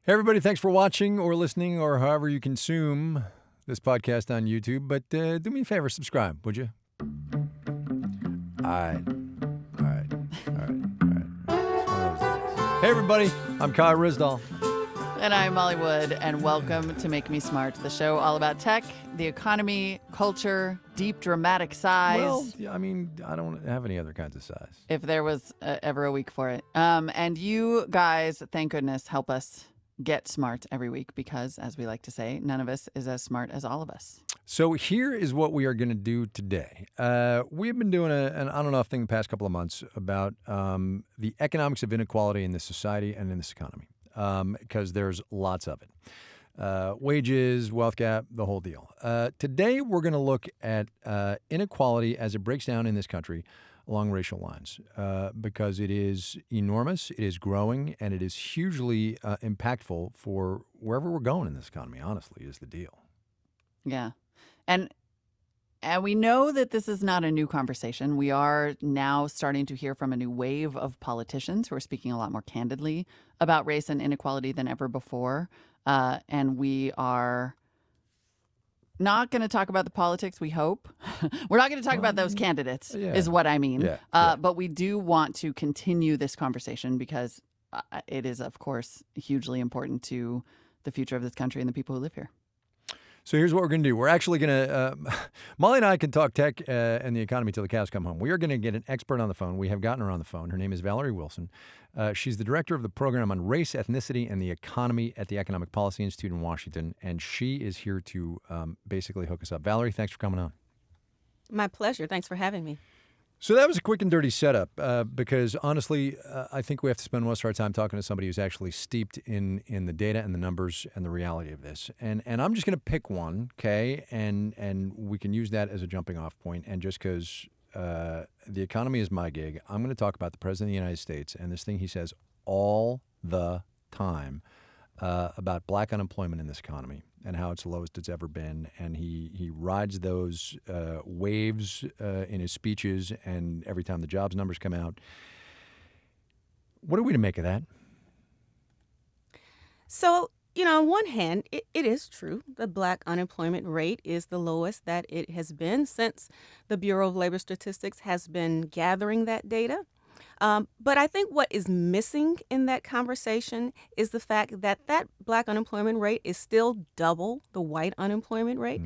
Hey, everybody, thanks for watching or listening or however you consume this podcast on YouTube. But do me a favor, subscribe, would you? All right. Hey, everybody, I'm Kyle Risdall. And I'm Molly Wood, and welcome to Make Me Smart, the show all about tech, the economy, culture, deep dramatic size. Well, I mean, I don't have any other kinds of size. If there was ever a week for it. And you guys, thank goodness, help us get smart every week because, as we like to say, none of us is as smart as all of us. So here is what we are going to do today. We've been doing an on and off thing the past couple of months about the economics of inequality in this society and in this economy, because there's lots of it. Wages, wealth gap, the whole deal. Today we're going to look at inequality as it breaks down in this country along racial lines, because it is enormous, it is growing, and it is hugely impactful for wherever we're going in this economy, honestly, is the deal. Yeah. And we know that this is not a new conversation. We are now starting to hear from a new wave of politicians who are speaking a lot more candidly about race and inequality than ever before. And we are not going to talk about the politics, we hope. We're not going to talk about those candidates, is what I mean. But we do want to continue this conversation because it is, of course, hugely important to the future of this country and the people who live here. So here's what we're going to do. We're actually going to, Molly and I can talk tech and the economy till the cows come home. We are going to get an expert on the phone. We have gotten her on the phone. Her name is Valerie Wilson. She's the director of the program on race, ethnicity, and the economy at the Economic Policy Institute in Washington. And she is here to basically hook us up. Valerie, thanks for coming on. My pleasure. Thanks for having me. So that was a quick and dirty setup because, honestly, I think we have to spend most of our time talking to somebody who's actually steeped in the data and the numbers and the reality of this. And I'm just going to pick one, okay, and we can use that as a jumping-off point. And just because the economy is my gig, I'm going to talk about the President of the United States and this thing he says all the time about black unemployment in this economy and how it's the lowest it's ever been. And he rides those waves in his speeches and every time the jobs numbers come out. What are we to make of that? So, on one hand, it is true. The black unemployment rate is the lowest that it has been since the Bureau of Labor Statistics has been gathering that data. But I think what is missing in that conversation is the fact that black unemployment rate is still double the white unemployment rate,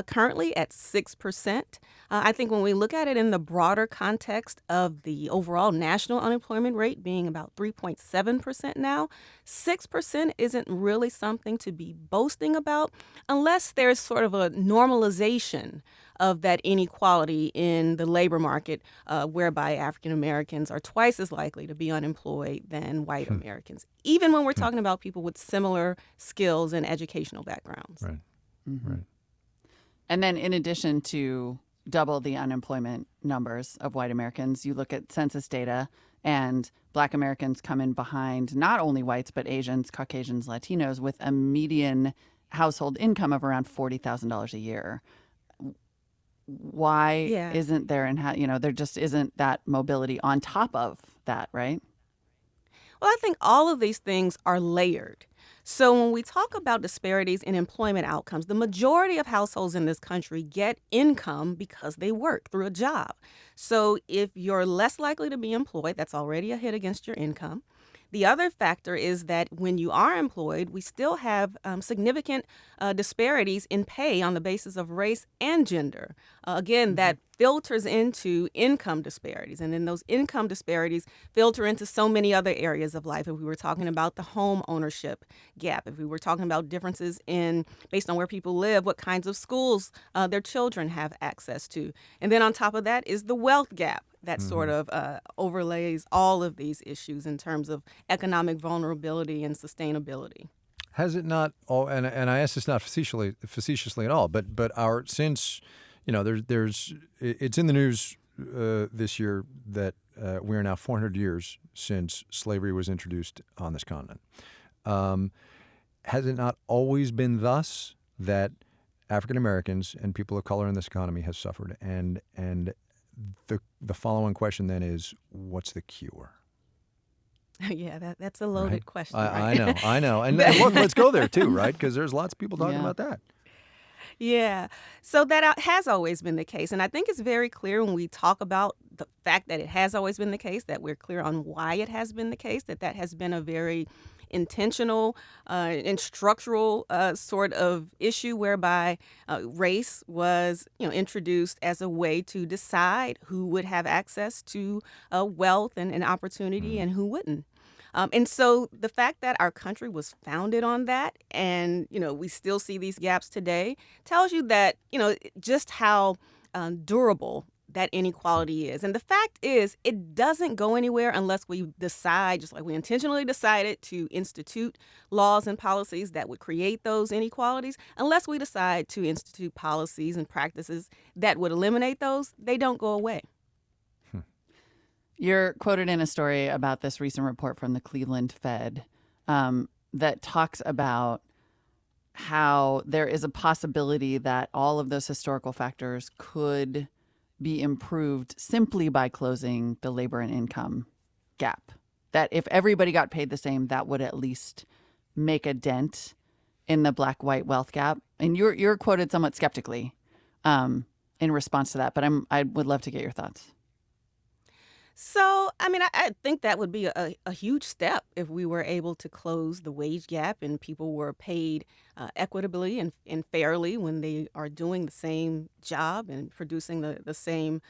currently at 6%. I think when we look at it in the broader context of the overall national unemployment rate being about 3.7% now, 6% isn't really something to be boasting about unless there's sort of a normalization of that inequality in the labor market, whereby African Americans are twice as likely to be unemployed than white Americans, even when we're talking about people with similar skills and educational backgrounds. Right. Mm-hmm. Right. And then in addition to double the unemployment numbers of white Americans, you look at census data and black Americans come in behind not only whites, but Asians, Caucasians, Latinos with a median household income of around $40,000 a year. Why isn't there, and how, there just isn't that mobility on top of that, right? Well, I think all of these things are layered. So when we talk about disparities in employment outcomes, the majority of households in this country get income because they work through a job. So if you're less likely to be employed, that's already a hit against your income. The other factor is that when you are employed, we still have significant disparities in pay on the basis of race and gender. Again, that filters into income disparities. And then those income disparities filter into so many other areas of life. If we were talking about the home ownership gap, if we were talking about differences in, based on where people live, what kinds of schools their children have access to. And then on top of that is the wealth gap that sort of overlays all of these issues in terms of economic vulnerability and sustainability. Has it not? And I ask this not facetiously at all, but since it's in the news this year that we are now 400 years since slavery was introduced on this continent. Has it not always been thus that African Americans and people of color in this economy has suffered? And the following question then is, what's the cure? Yeah, that's a loaded right? question, I right? know, I know. And look, let's go there too, right? Because there's lots of people talking Yeah. about that. Yeah. So that has always been the case. And I think it's very clear when we talk about the fact that it has always been the case, that we're clear on why it has been the case, that has been a very intentional and structural sort of issue whereby race was introduced as a way to decide who would have access to wealth and opportunity and who wouldn't. And so the fact that our country was founded on that and, we still see these gaps today tells you that, just how durable that inequality is. And the fact is, it doesn't go anywhere unless we decide, just like we intentionally decided to institute laws and policies that would create those inequalities, unless we decide to institute policies and practices that would eliminate those, they don't go away. You're quoted in a story about this recent report from the Cleveland Fed that talks about how there is a possibility that all of those historical factors could be improved simply by closing the labor and income gap. That if everybody got paid the same, that would at least make a dent in the black-white wealth gap. And you're quoted somewhat skeptically in response to that, but I would love to get your thoughts. So, I think that would be a huge step if we were able to close the wage gap and people were paid equitably and fairly when they are doing the same job and producing the same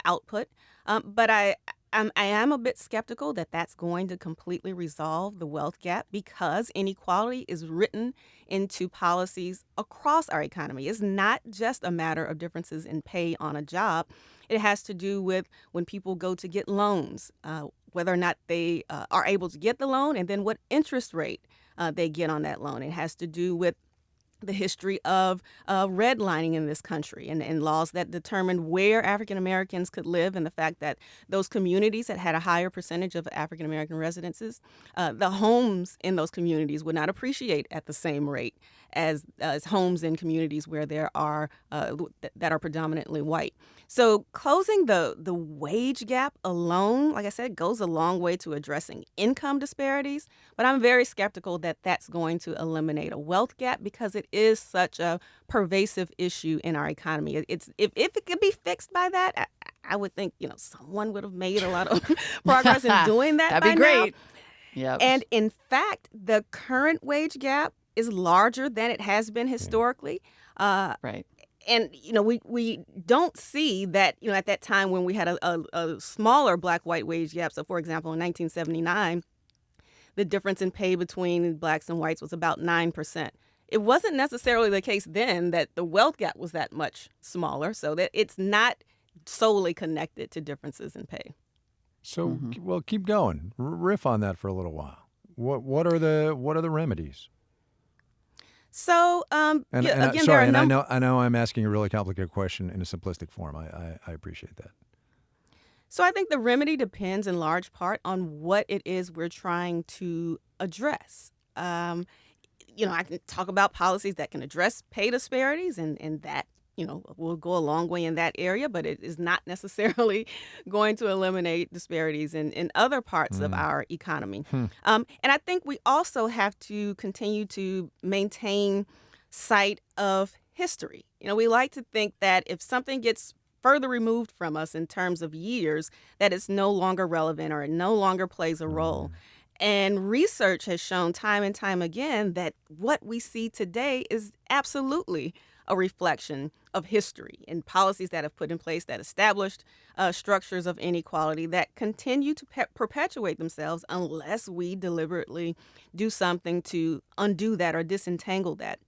output. But I am a bit skeptical that that's going to completely resolve the wealth gap because inequality is written into policies across our economy. It's not just a matter of differences in pay on a job. It has to do with when people go to get loans, whether or not they are able to get the loan, and then what interest rate they get on that loan. It has to do with the history of redlining in this country and laws that determined where African Americans could live, and the fact that those communities that had a higher percentage of African American residences, the homes in those communities would not appreciate at the same rate as homes in communities where there are that are predominantly white. So closing the wage gap alone, like I said, goes a long way to addressing income disparities. But I'm very skeptical that that's going to eliminate a wealth gap because it is such a pervasive issue in our economy. It's if it could be fixed by that, I would think someone would have made a lot of progress in doing that. That'd be by great. Now. Yep. And in fact, the current wage gap is larger than it has been historically. Right. And we don't see that at that time when we had a smaller black-white wage gap. So, for example, in 1979, the difference in pay between blacks and whites was about 9%. It wasn't necessarily the case then that the wealth gap was that much smaller, so that it's not solely connected to differences in pay. So, well, keep going. Riff on that for a little while. What are the remedies? So, And again, sorry, there are and I know I'm asking a really complicated question in a simplistic form. I appreciate that. So I think the remedy depends in large part on what it is we're trying to address. I can talk about policies that can address pay disparities, and that will go a long way in that area, but it is not necessarily going to eliminate disparities in other parts of our economy. And I think we also have to continue to maintain sight of history. We like to think that if something gets further removed from us in terms of years, that it's no longer relevant or it no longer plays a role. And research has shown time and time again that what we see today is absolutely a reflection of history and policies that have put in place that established structures of inequality that continue to perpetuate themselves unless we deliberately do something to undo that or disentangle that.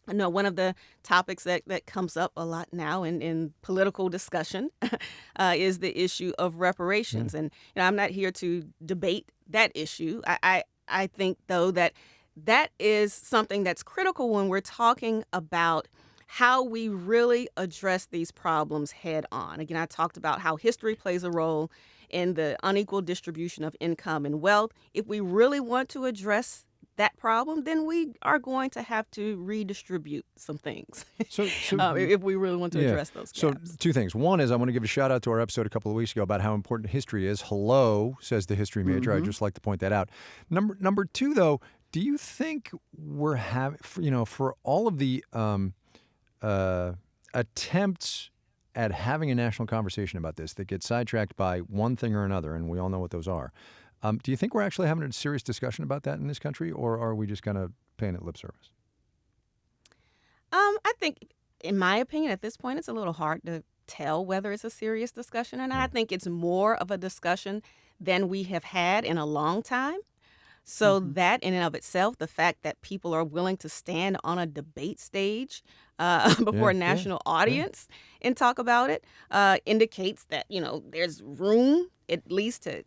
I know one of the topics that comes up a lot now in political discussion is the issue of reparations. And I'm not here to debate that issue. I think, though, that is something that's critical when we're talking about how we really address these problems head on. Again, I talked about how history plays a role in the unequal distribution of income and wealth. If we really want to address that problem, then we are going to have to redistribute some things So, if we really want to yeah. address those So gaps. two things. One is I want to give a shout out to our episode a couple of weeks ago about how important history is. Hello, says the history major. I'd just like to point that out. Number two, though, do you think we're having, for all of the attempts at having a national conversation about this that get sidetracked by one thing or another, and we all know what those are, do you think we're actually having a serious discussion about that in this country, or are we just kind of paying it lip service? I think, in my opinion, at this point, it's a little hard to tell whether it's a serious discussion or not. I think it's more of a discussion than we have had in a long time. So that in and of itself, the fact that people are willing to stand on a debate stage before a national audience and talk about it indicates that, there's room at least to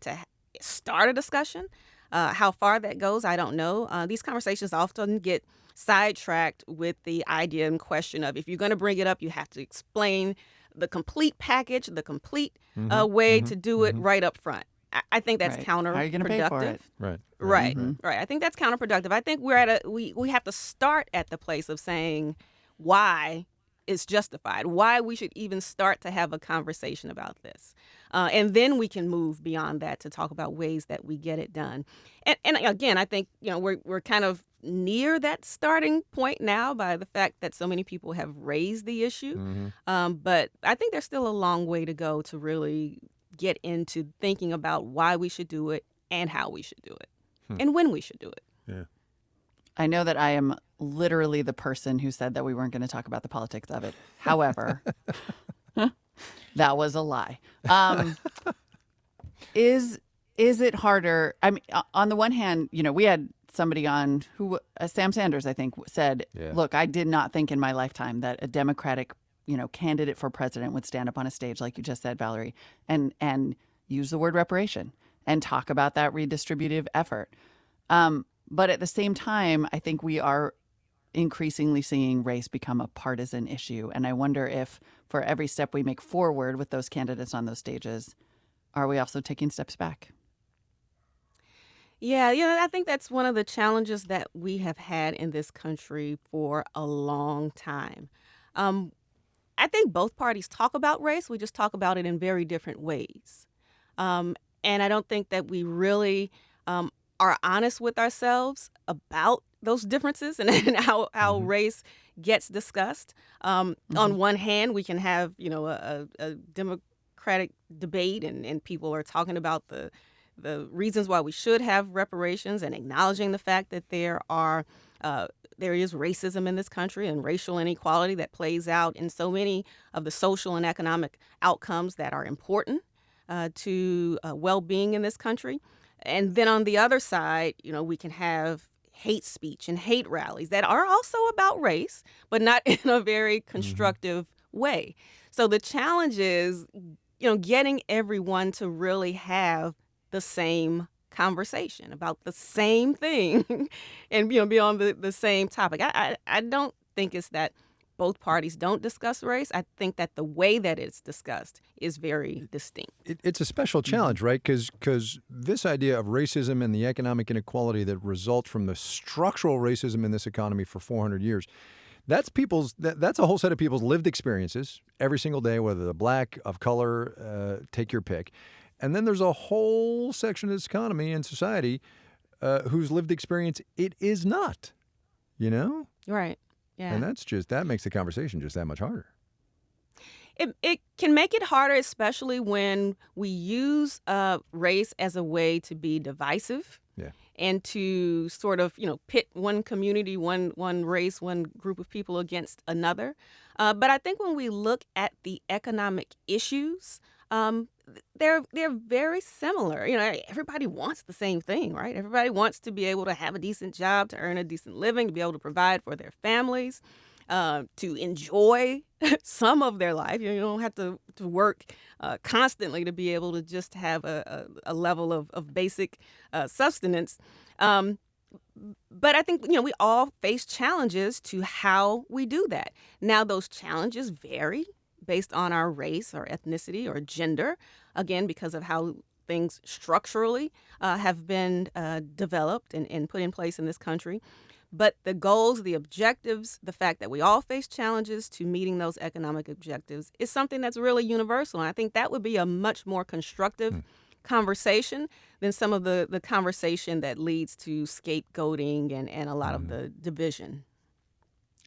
start a discussion. How far that goes, I don't know. These conversations often get sidetracked with the idea and question of, if you're going to bring it up, you have to explain the complete package, the complete way to do it right up front. I think that's counterproductive. How are you going to pay for it? Right. Right. I think that's counterproductive. I think we're at we have to start at the place of saying why it's justified, why we should even start to have a conversation about this. And then we can move beyond that to talk about ways that we get it done. And again, I think, we're kind of near that starting point now by the fact that so many people have raised the issue. But I think there's still a long way to go to really get into thinking about why we should do it and how we should do it and when we should do it. Yeah. I know that I am literally the person who said that we weren't going to talk about the politics of it. However, that was a lie. Is it harder? I mean, on the one hand, we had somebody on who, Sam Sanders, I think, said, look, I did not think in my lifetime that a Democratic, candidate for president would stand up on a stage, like you just said, Valerie, and use the word reparation and talk about that redistributive effort. But at the same time, I think we are increasingly seeing race become a partisan issue. And I wonder if for every step we make forward with those candidates on those stages, are we also taking steps back? Yeah, I think that's one of the challenges that we have had in this country for a long time. I think both parties talk about race. We just talk about it in very different ways. And I don't think that we really are honest with ourselves about those differences and how race gets discussed. On one hand, we can have, a democratic debate and people are talking about the reasons why we should have reparations and acknowledging the fact that there is racism in this country and racial inequality that plays out in so many of the social and economic outcomes that are important to well-being in this country. And then on the other side, we can have hate speech and hate rallies that are also about race, but not in a very constructive way. So the challenge is, getting everyone to really have the same conversation about the same thing and be on the same topic. I don't think it's that both parties don't discuss race. I think that the way that it's discussed is very distinct. It's a special challenge, right? Because this idea of racism and the economic inequality that results from the structural racism in this economy for 400 years, that's a whole set of people's lived experiences every single day, whether they're black, of color, take your pick. And then there's a whole section of this economy and society whose lived experience it is not, Right. Yeah. And that makes the conversation just that much harder. It can make it harder, especially when we use race as a way to be divisive. Yeah. And to sort of, pit one community, one race, one group of people against another. But I think when we look at the economic issues, they're very similar. Everybody wants the same thing, right? Everybody wants to be able to have a decent job, to earn a decent living, to be able to provide for their families, to enjoy some of their life. You don't have to work constantly to be able to just have a level of basic sustenance. But I think, we all face challenges to how we do that. Now, those challenges vary based on our race or ethnicity or gender, again, because of how things structurally have been developed and put in place in this country. But the goals, the objectives, the fact that we all face challenges to meeting those economic objectives is something that's really universal. And I think that would be a much more constructive conversation than some of the conversation that leads to scapegoating and a lot of the division.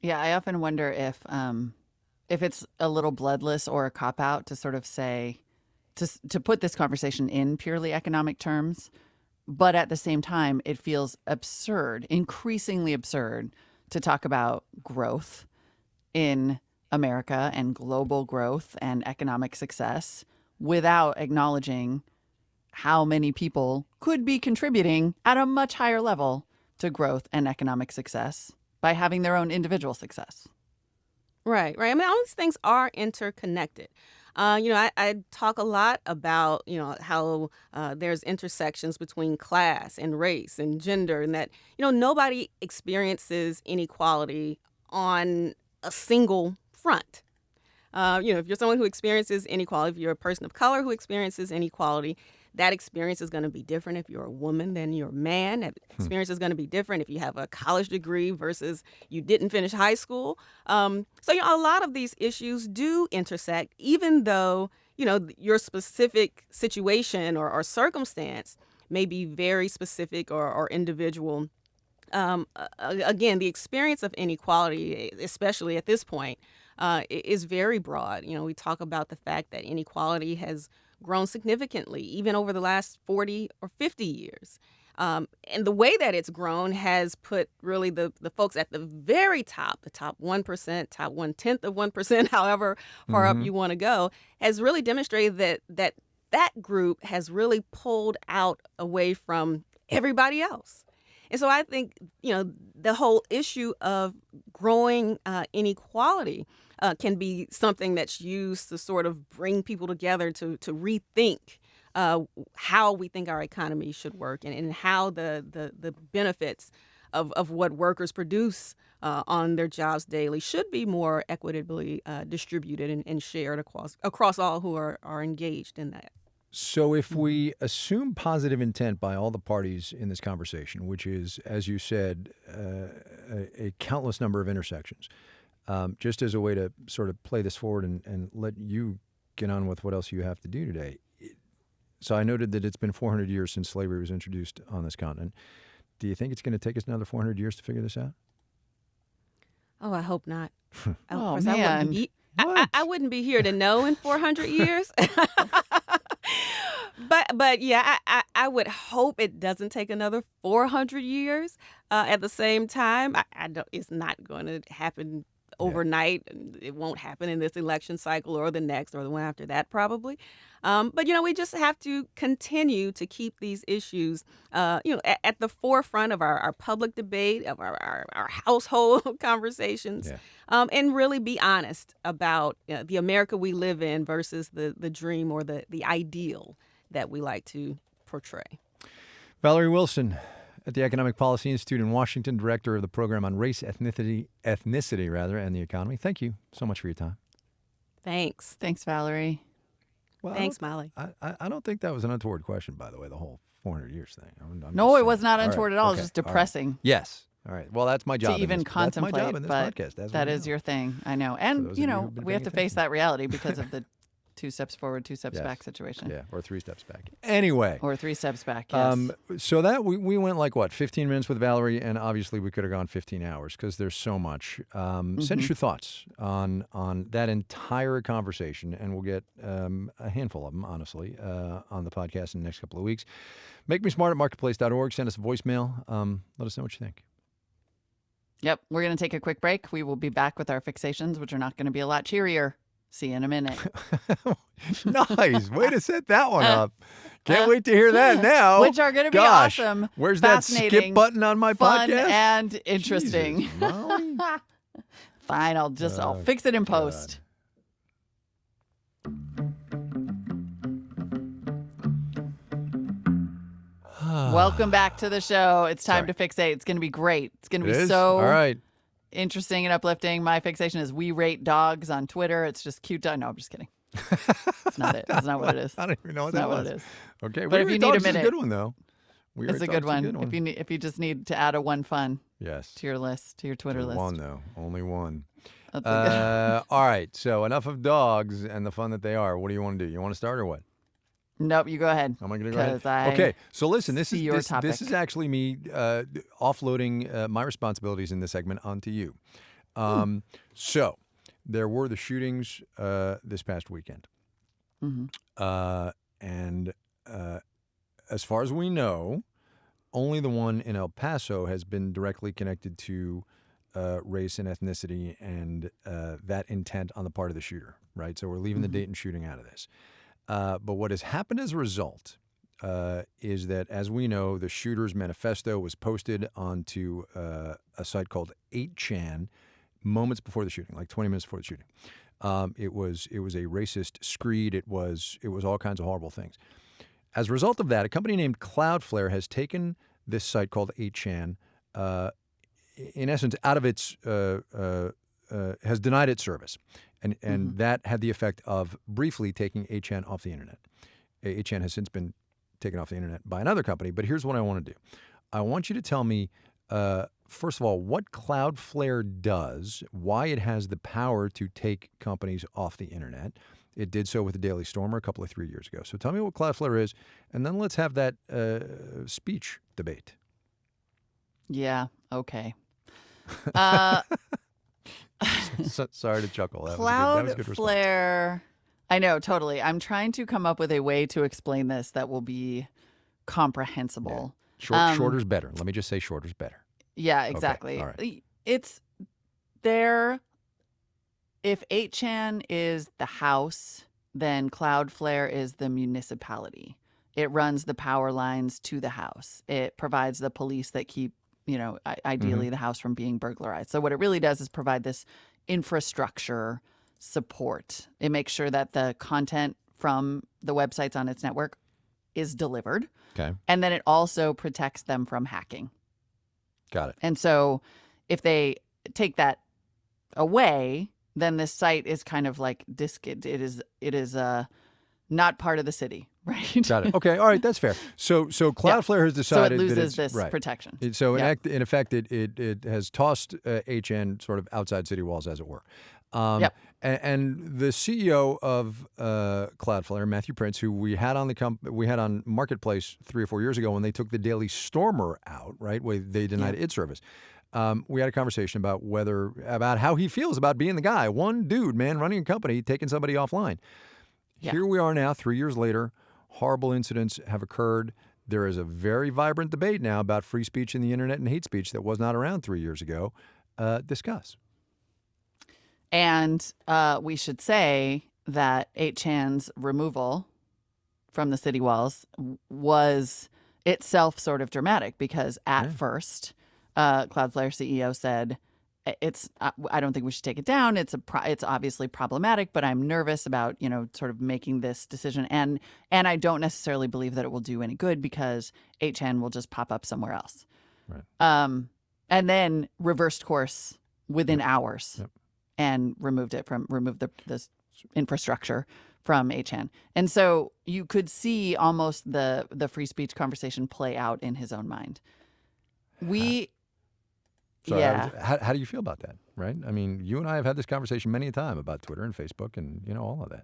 Yeah, I often wonder if it's a little bloodless or a cop-out to sort of say, to put this conversation in purely economic terms, but at the same time, it feels absurd, increasingly absurd, to talk about growth in America and global growth and economic success without acknowledging how many people could be contributing at a much higher level to growth and economic success by having their own individual success. Right. I mean, all these things are interconnected. I talk a lot about, how there's intersections between class and race and gender, and that, nobody experiences inequality on a single front. If you're someone who experiences inequality, if you're a person of color who experiences inequality, that experience is going to be different if you're a woman than you're a man. That experience is going to be different if you have a college degree versus you didn't finish high school. So a lot of these issues do intersect, even though, your specific situation or circumstance may be very specific or individual. Again, the experience of inequality, especially at this point, is very broad. We talk about the fact that inequality has grown significantly, even over the last 40 or 50 years. And the way that it's grown has put really the folks at the very top, the top 1%, top 1/10 of 1%, however far up you want to go, has really demonstrated that group has really pulled out away from everybody else. And so I think, the whole issue of growing inequality can be something that's used to sort of bring people together to rethink how we think our economy should work and how the benefits of what workers produce on their jobs daily should be more equitably distributed and shared across all who are engaged in that. So if we assume positive intent by all the parties in this conversation, which is, as you said, a countless number of intersections, just as a way to sort of play this forward and let you get on with what else you have to do today. So I noted that it's been 400 years since slavery was introduced on this continent. Do you think it's going to take us another 400 years to figure this out? Oh, I hope not. Oh, man. I wouldn't be here to know in 400 years. But yeah, I would hope it doesn't take another 400 years. At the same time, it's not going to happen overnight. It won't happen in this election cycle or the next or the one after that, probably. But, we just have to continue to keep these issues, at the forefront of our public debate, of our household conversations, and really be honest about the America we live in versus the dream or the ideal that we like to portray. Valerie Wilson at the Economic Policy Institute in Washington, director of the program on race, ethnicity, and the economy. Thank you so much for your time. Thanks. Thanks, Valerie. Well, Thanks, Molly. I don't think that was an untoward question, by the way, the whole 400 years thing. No, it was not untoward at all. It was just depressing. Right. Yes. All right. Well, that's my job. To even contemplate, that's my job in this podcast. That is your thing. I know. And, we have to face that reality because of the 2 steps forward, 2 steps back situation. Yeah, or 3 steps back. Anyway. Or 3 steps back, yes. So that we went 15 minutes with Valerie, and obviously we could have gone 15 hours because there's so much. Send us your thoughts on that entire conversation, and we'll get a handful of them, honestly, on the podcast in the next couple of weeks. Make me smart at marketplace.org. Send us a voicemail. Let us know what you think. Yep. We're going to take a quick break. We will be back with our fixations, which are not going to be a lot cheerier. See you in a minute. Nice. Way to set that one up. Can't wait to hear that now. Which are going to be awesome. Where's that skip button on my fun podcast? And interesting. Jesus, Molly. Fine. I'll fix it in post. Welcome back to the show. It's time to fixate. It's going to be great. It's going to be so all right. Interesting and uplifting. My fixation is we rate dogs on Twitter. It's just cute. No, I'm just kidding. It's not it. It's not what it is. I don't even know what It's that not was. what it is. Okay, But if you need a it's a minute, good one though. We it's already a thought good it's one. If you just need to add a one fun Yes. to your list, to your Twitter Just list. one though, only one. That's a good. All right, so enough of dogs and the fun that they are. What do you want to do? You want to start or what? Nope, you go ahead. Am I going to go ahead? 'Cause I Okay, so listen, this see is your this topic. is actually me offloading my responsibilities in this segment onto you. So there were the shootings this past weekend, and as far as we know, only the one in El Paso has been directly connected to race and ethnicity and that intent on the part of the shooter, right? So we're leaving the Dayton shooting out of this. But what has happened as a result is that, as we know, the shooter's manifesto was posted onto a site called 8chan moments before the shooting, like 20 minutes before the shooting. It was a racist screed. It was all kinds of horrible things. As a result of that, a company named CloudFlare has taken this site called 8chan, in essence, out of its has denied its service. And that had the effect of briefly taking 8chan off the internet. 8chan has since been taken off the internet by another company. But here's what I want to do. I want you to tell me, first of all, what CloudFlare does, why it has the power to take companies off the internet. It did so with the Daily Stormer a 3 years ago. So tell me what CloudFlare is, and then let's have that speech debate. Yeah. Okay. Sorry to chuckle. That was a good response. CloudFlare. I know, totally. I'm trying to come up with a way to explain this that will be comprehensible. Shorter's better. Let me just say shorter's better. Yeah, exactly. Okay, all right. It's there. If 8chan is the house, then CloudFlare is the municipality. It runs the power lines to the house. It provides the police that keep, ideally the house from being burglarized. So what it really does is provide this infrastructure support. It makes sure that the content from the websites on its network is delivered. Okay. And then it also protects them from hacking. Got it. And so if they take that away, then this site is kind of like it is not part of the city, right? Got it. Okay. All right. That's fair. So CloudFlare has decided so it loses that it's this right. protection. In effect, it has tossed 8chan sort of outside city walls, as it were. And the CEO of CloudFlare, Matthew Prince, who we had on Marketplace 3 or 4 years ago when they took the Daily Stormer out, right, where they denied its service. We had a conversation about how he feels about being the guy, one dude, man, running a company, taking somebody offline. Yeah. Here we are now, 3 years later. Horrible incidents have occurred. There is a very vibrant debate now about free speech in the internet and hate speech that was not around 3 years ago. Discuss. And we should say that 8chan's removal from the city walls was itself sort of dramatic because at first, CloudFlare CEO said, I don't think we should take it down. It's obviously problematic, but I'm nervous about, sort of making this decision. And I don't necessarily believe that it will do any good because 8chan will just pop up somewhere else. Right. And then reversed course within hours and removed the infrastructure from 8chan. And so you could see almost the free speech conversation play out in his own mind. How do you feel about that, right? I mean, you and I have had this conversation many a time about Twitter and Facebook and, all of that.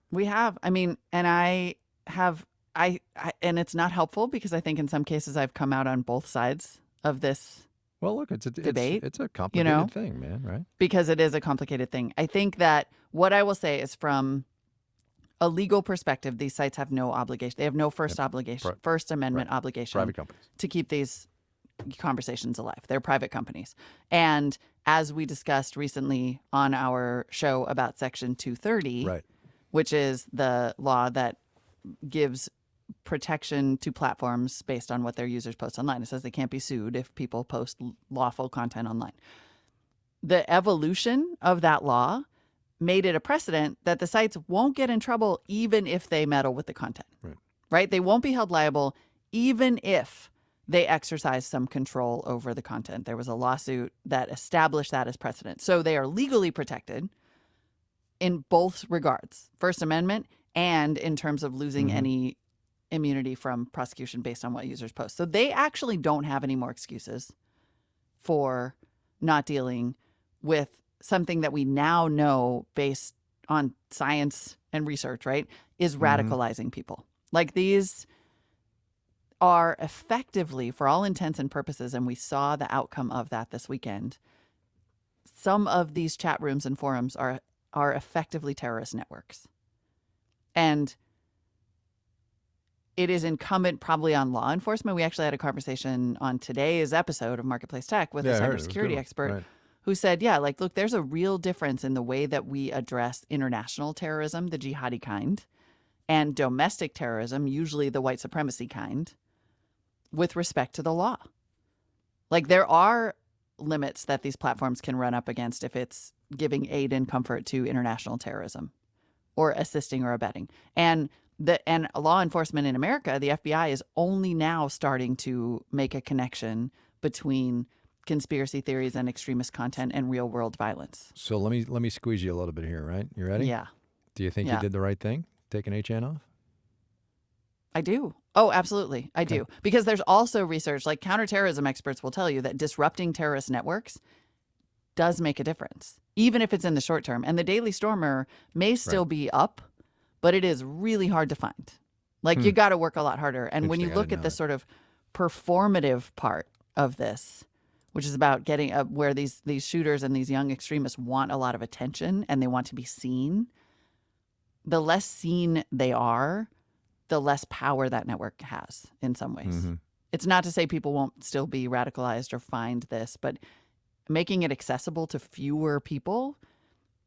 We have. I mean, and I have, and it's not helpful because I think in some cases I've come out on both sides of this Well, look, it's a debate. It's a complicated thing, man, right? Because it is a complicated thing. I think that what I will say is from a legal perspective, these sites have no obligation. They have no First Amendment obligation Private companies to keep these conversations alive. They're private companies. And as we discussed recently on our show about Section 230, right, which is the law that gives protection to platforms based on what their users post online. It says they can't be sued if people post lawful content online. The evolution of that law made it a precedent that the sites won't get in trouble even if they meddle with the content. Right? They won't be held liable even if they exercise some control over the content. There was a lawsuit that established that as precedent. So they are legally protected, in both regards, First Amendment and in terms of losing any immunity from prosecution based on what users post. So they actually don't have any more excuses for not dealing with something that we now know based on science and research, right, is radicalizing people. Like these are effectively, for all intents and purposes, and we saw the outcome of that this weekend, some of these chat rooms and forums are effectively terrorist networks. And it is incumbent probably on law enforcement. We actually had a conversation on today's episode of Marketplace Tech with a cybersecurity expert who said, look, there's a real difference in the way that we address international terrorism, the jihadi kind, and domestic terrorism, usually the white supremacy kind, with respect to the law. Like there are limits that these platforms can run up against if it's giving aid and comfort to international terrorism or assisting or abetting. And law enforcement in America, the FBI, is only now starting to make a connection between conspiracy theories and extremist content and real world violence. So let me squeeze you a little bit here, right? You ready? Yeah. Do you think you did the right thing, taking HN off? I do. Oh, absolutely. I do. Because there's also research, like counterterrorism experts will tell you that disrupting terrorist networks does make a difference, even if it's in the short term. And the Daily Stormer may still be up, but it is really hard to find. Like you got to work a lot harder. And when you look at the sort of performative part of this, which is about getting where these shooters and these young extremists want a lot of attention and they want to be seen, the less seen they are, the less power that network has in some ways. It's not to say people won't still be radicalized or find this, but making it accessible to fewer people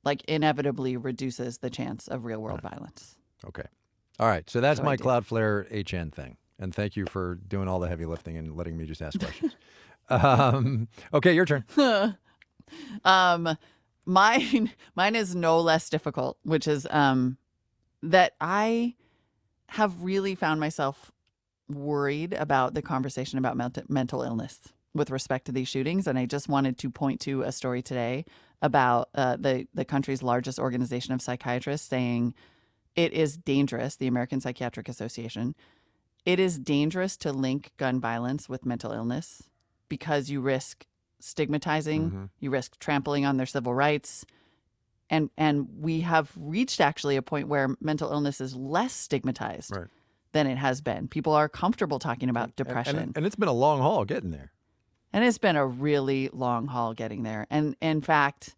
like inevitably reduces the chance of real world violence. Okay. All right. So that's my CloudFlare HN thing. And thank you for doing all the heavy lifting and letting me just ask questions. Okay, your turn. Mine is no less difficult, which is that I have really found myself worried about the conversation about mental illness with respect to these shootings. And I just wanted to point to a story today about the country's largest organization of psychiatrists saying it is dangerous, the American Psychiatric Association, it is dangerous to link gun violence with mental illness because you risk stigmatizing, you risk trampling on their civil rights. And we have reached actually a point where mental illness is less stigmatized than it has been. People are comfortable talking about depression. And it's been a long haul getting there. And it's been a really long haul getting there. And in fact,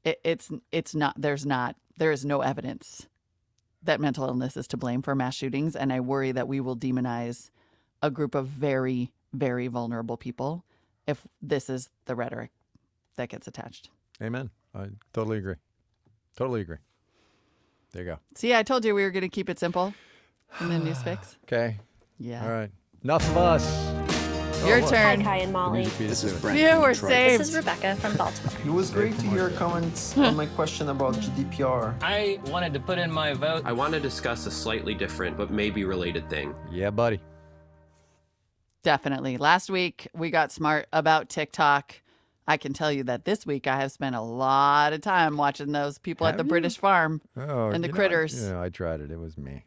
there is no evidence that mental illness is to blame for mass shootings. And I worry that we will demonize a group of very, very vulnerable people if this is the rhetoric that gets attached. Amen. I totally agree. Totally agree. There you go. See, I told you we were going to keep it simple in the news fix. Okay. Yeah. All right. Enough of us. Your turn. Hi, Kai and Molly. This is Brent. Phew, from we're Detroit. saved. This is Rebecca from Baltimore. It was great to hear comments on my question about GDPR. I wanted to put in my vote. I want to discuss a slightly different but maybe related thing. Yeah, buddy. Definitely. Last week, we got smart about TikTok. I can tell you that this week I have spent a lot of time watching those people at the British farm and the critters. I tried it. It was me.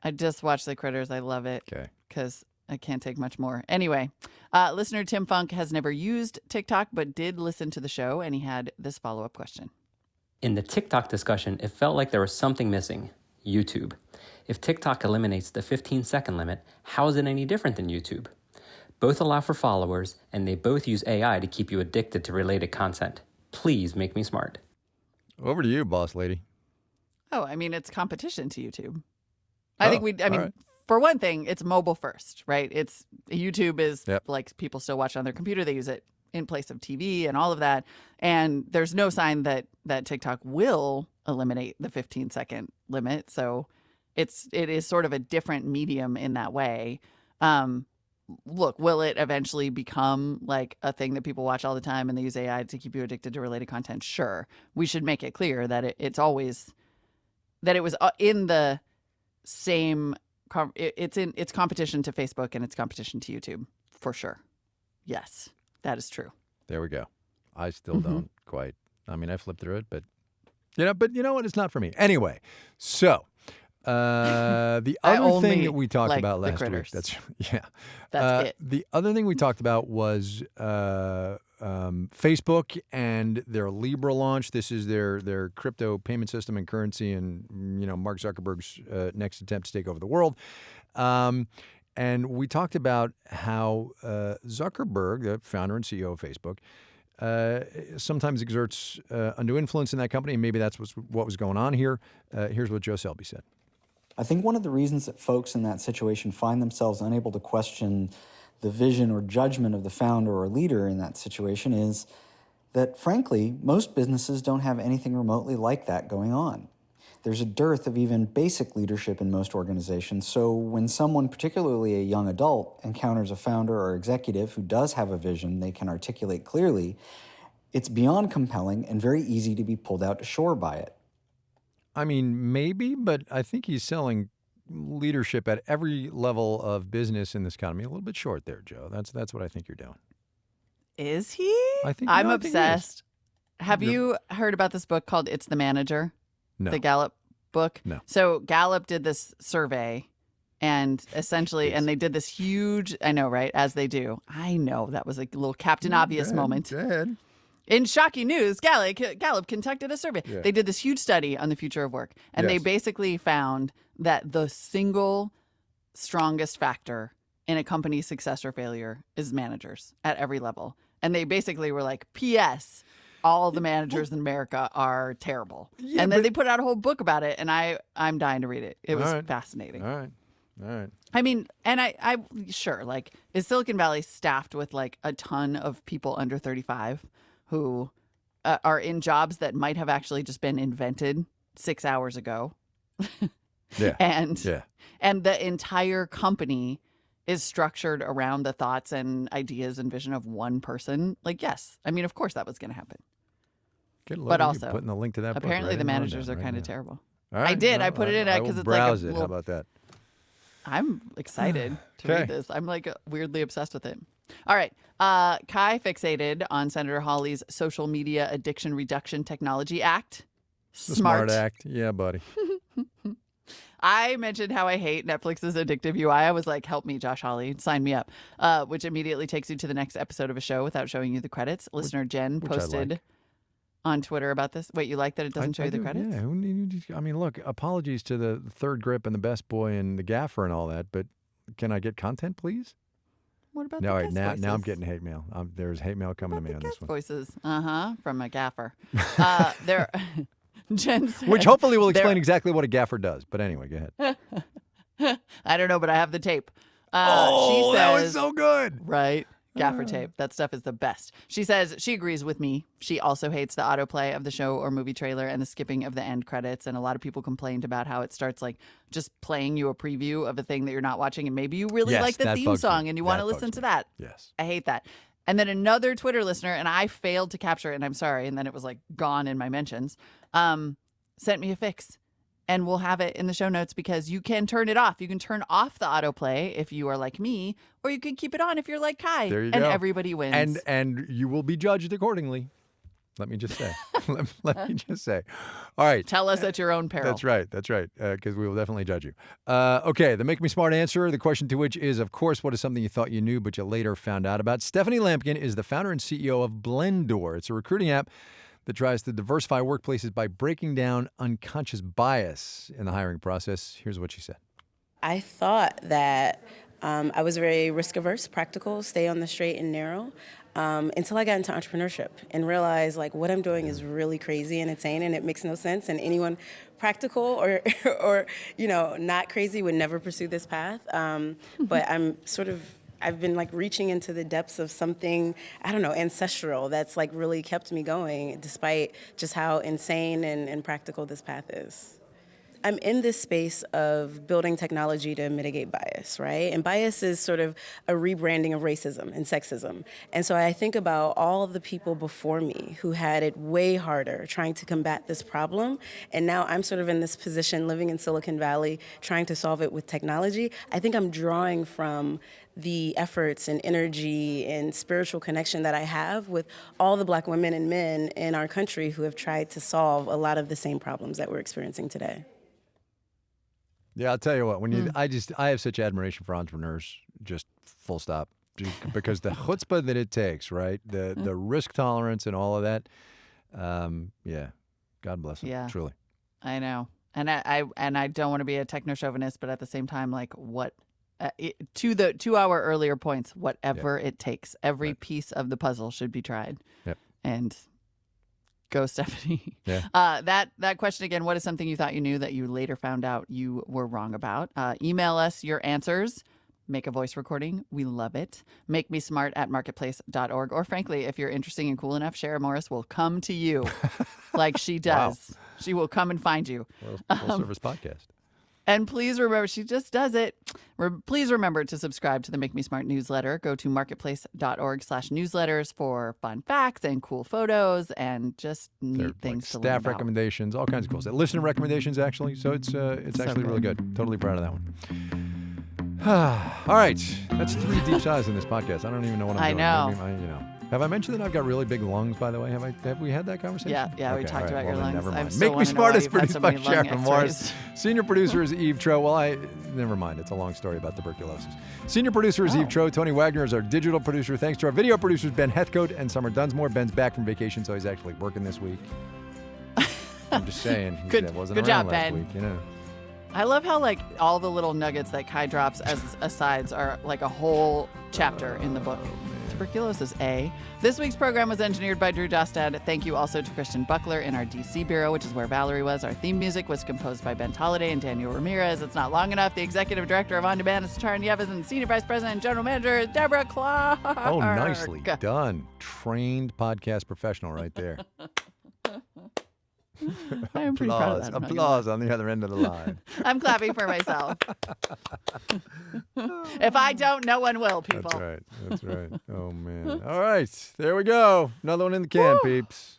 I just watched the critters. I love it Okay. because I can't take much more. Anyway, listener Tim Funk has never used TikTok but did listen to the show, and he had this follow-up question. In the TikTok discussion, it felt like there was something missing: YouTube. If TikTok eliminates the 15-second limit, how is it any different than YouTube? Both allow for followers, and they both use AI to keep you addicted to related content. Please make me smart. Over to you, boss lady. Oh, I mean, it's competition to YouTube. For one thing, it's mobile first, right? It's YouTube is like people still watch on their computer. They use it in place of TV and all of that. And there's no sign that TikTok will eliminate the 15-second limit. So it is sort of a different medium in that way. Look, will it eventually become like a thing that people watch all the time and they use AI to keep you addicted to related content? Sure. We should make it clear that it's always that it was in the same. It's competition to Facebook and it's competition to YouTube for sure. Yes, that is true. There we go. I still don't quite. I mean, I flipped through it, but But you know what? It's not for me. Anyway, so the other thing that we talked like about the last week. critters. That's it. The other thing we talked about was Facebook and their Libra launch. This is their crypto payment system and currency, and Mark Zuckerberg's next attempt to take over the world. And we talked about how Zuckerberg, the founder and CEO of Facebook, sometimes exerts undue influence in that company, and maybe that's what was going on here. Here's what Joe Selby said. I think one of the reasons that folks in that situation find themselves unable to question the vision or judgment of the founder or leader in that situation is that, frankly, most businesses don't have anything remotely like that going on. There's a dearth of even basic leadership in most organizations, so when someone, particularly a young adult, encounters a founder or executive who does have a vision they can articulate clearly, it's beyond compelling and very easy to be pulled out to shore by it. I mean, maybe, but I think he's selling leadership at every level of business in this economy a little bit short there, Joe. That's what I think you're doing. Is he? I'm obsessed. Have you heard about this book called It's the Manager? No. The Gallup book? No. So Gallup did this survey and essentially, and they did this huge, I know, right? As they do. I know, that was a little Captain Obvious moment. Go ahead. In shocking news, Gallup conducted a survey. Yeah. They did this huge study on the future of work, and they basically found that the single strongest factor in a company's success or failure is managers at every level. And they basically were like, P.S., all the managers in America are terrible. Yeah, and then they put out a whole book about it, and I'm dying to read it. It was fascinating. All right. I mean, and I sure, like, is Silicon Valley staffed with like a ton of people under 35 who are in jobs that might have actually just been invented 6 hours ago? Yeah. And the entire company is structured around the thoughts and ideas and vision of one person. Like, yes, I mean, of course that was going to happen. But also, putting the link to that apparently book the managers are kind of terrible. All right, I did. I put it in because it's like a browse it. little, How about that? I'm excited to read this. I'm like weirdly obsessed with it. All right. Kai fixated on Senator Hawley's Social Media Addiction Reduction Technology Act. The Smart Act. Yeah, buddy. I mentioned how I hate Netflix's addictive UI. I was like, help me, Josh Hawley. Sign me up. Which immediately takes you to the next episode of a show without showing you the credits. Listener Jen posted on Twitter about this. Wait, you like that it doesn't show you the credits? Yeah. I mean, look, apologies to the Third Grip and the Best Boy and the Gaffer and all that, but can I get content, please? What about now, the guest voices? Now I'm getting hate mail. There's hate mail coming to me on this one. Voices, from a gaffer. There, Jen said, which hopefully will explain exactly what a gaffer does. But anyway, go ahead. I don't know, but I have the tape. She says, that was so good. Right? Gaffer tape. That stuff is the best. She says she agrees with me. She also hates the autoplay of the show or movie trailer and the skipping of the end credits. And a lot of people complained about how it starts like just playing you a preview of a thing that you're not watching. And maybe you really like the theme song and you want to listen to that. Yes. I hate that. And then another Twitter listener, and I failed to capture it, and I'm sorry, and then it was like gone in my mentions, sent me a fix. And we'll have it in the show notes because you can turn it off. You can turn off the autoplay if you are like me, or you can keep it on if you're like Kai. There you and go. everybody wins. And you will be judged accordingly. Let me just say. let me just say. All right. Tell us at your own peril. That's right. Because we will definitely judge you. Okay. The Make Me Smart answer, the question to which is, of course, what is something you thought you knew but you later found out about? Stephanie Lampkin is the founder and CEO of Blendor. It's a recruiting app that tries to diversify workplaces by breaking down unconscious bias in the hiring process. Here's what she said. I thought that I was very risk-averse, practical, stay on the straight and narrow, until I got into entrepreneurship and realized like what I'm doing is really crazy and insane and it makes no sense, and anyone practical or not crazy would never pursue this path. But I've been like reaching into the depths of something, I don't know, ancestral that's like really kept me going despite just how insane and practical this path is. I'm in this space of building technology to mitigate bias, right? And bias is sort of a rebranding of racism and sexism. And so I think about all of the people before me who had it way harder trying to combat this problem. And now I'm sort of in this position living in Silicon Valley trying to solve it with technology. I think I'm drawing from the efforts and energy and spiritual connection that I have with all the Black women and men in our country who have tried to solve a lot of the same problems that we're experiencing today. Yeah, I'll tell you what. When you, I have such admiration for entrepreneurs. Just full stop. Because the chutzpah that it takes, right? The risk tolerance and all of that. Yeah, God bless them. Yeah, truly. I know, and I don't want to be a techno chauvinist, but at the same time, like what. To our earlier points, whatever it takes, every piece of the puzzle should be tried. Yep. And go, Stephanie. Yeah. That question again, what is something you thought you knew that you later found out you were wrong about? Email us your answers. Make a voice recording. We love it. makemesmart@marketplace.org. Or frankly, if you're interesting and cool enough, Shara Morris will come to you like she does. Wow. She will come and find you. Full service podcast. And please remember, she just does it. Please remember to subscribe to the Make Me Smart newsletter. Go to marketplace.org/newsletters for fun facts and cool photos and just neat things to learn staff about. recommendations, all kinds of cool stuff. Listener recommendations, actually. So it's actually really good. Totally proud of that one. All right. That's 3 deep sighs in this podcast. I don't even know what I'm doing. I know. Have I mentioned that I've got really big lungs, by the way? Have we had that conversation? Yeah, we talked about your lungs. Never mind. Make Me Smart is produced by Sharon Morris. Senior producer is Eve Tro. Well, never mind. It's a long story about tuberculosis. Senior producer is Eve Tro. Tony Wagner is our digital producer. Thanks to our video producers, Ben Heathcote and Summer Dunsmore. Ben's back from vacation, so he's actually working this week. I'm just saying. He wasn't good around job, last Ben. week, I love how like all the little nuggets that Kai drops as asides are like a whole chapter in the book. Tuberculosis A. This week's program was engineered by Drew Dostad. Thank you also to Christian Buckler in our DC bureau, which is where Valerie was. Our theme music was composed by Ben Tolliday and Daniel Ramirez. It's not long enough. The executive director of On Demand is Taran Yevis, and senior vice president and general manager is Deborah Clark. Oh, nicely done. Trained podcast professional right there. I am pretty proud of that. Applause on the other end of the line. I'm clapping for myself. If I don't, no one will, people. That's right. Oh, man. All right. There we go. Another one in the can, peeps.